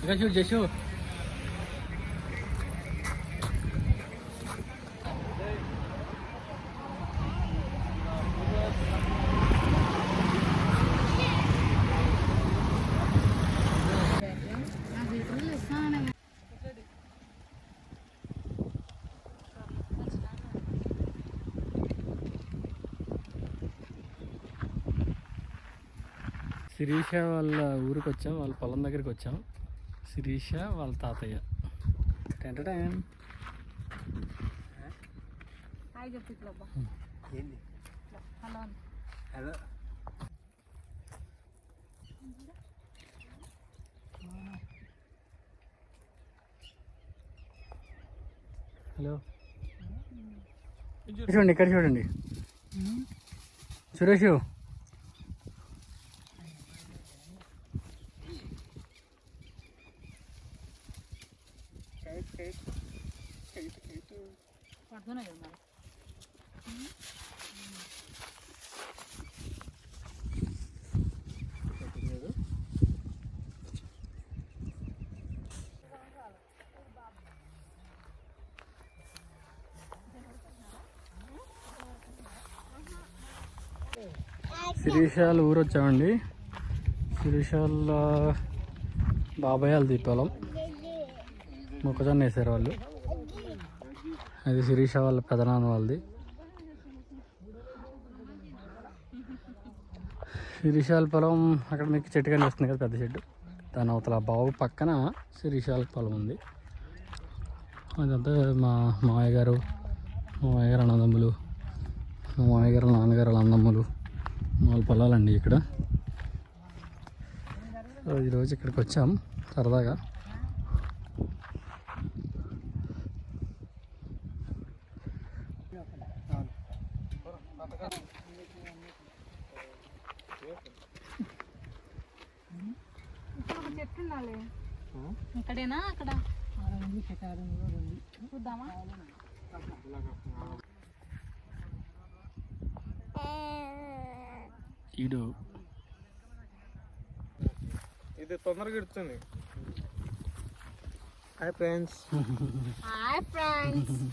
ఇక్కడ చూడు జషు. శిరీష వాళ్ళ ఊరికి వచ్చాం, వాళ్ళ పొలం దగ్గరికి వచ్చాం. శిరీష వాళ్ళ తాతయ్య. హలో. హలో చూడండి, ఇక్కడ చూడండి సురేష్. శిరీషాల ఊరు వచ్చామండి. శిరీషాల బాబాయ్ వాళ్ళది పొలం, మొక్కజొన్న వేసారు వాళ్ళు. అది శిరీష వాళ్ళ పెదనాన్న వాళ్ళది. శిరీషాల పొలం అక్కడ మీకు చెట్టు కనిపిస్తుంది కదా, పెద్ద చెట్టు. దాని అవతల బావు పక్కన శిరీషాల పొలం ఉంది. అదంతా మా మామయ్య గారు అన్నదమ్ములు, మా మామయ్య గారు నాన్నగారు వాళ్ళ అన్నదమ్ములు వాళ్ళ పొలాలండి ఇక్కడ. ఈరోజు ఇక్కడికి వచ్చాం సరదాగా. ఇక్కడేనా అక్కడ చూద్దామా? ఇది తొందరగా ఇడుతుంది. Hi friends.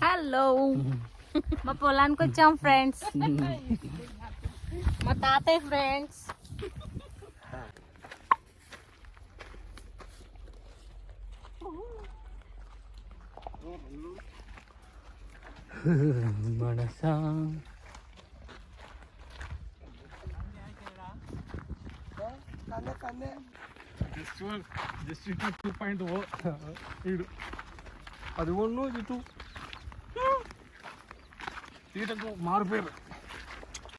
హలో. మా పొలానికి వచ్చాం ఫ్రెండ్స్. మా తాతయ్య ఫ్రెండ్స్. మనసా జస్ట్ 2.0 ఇడు అది ఒళ్ళు ఇటు మారు పేరు.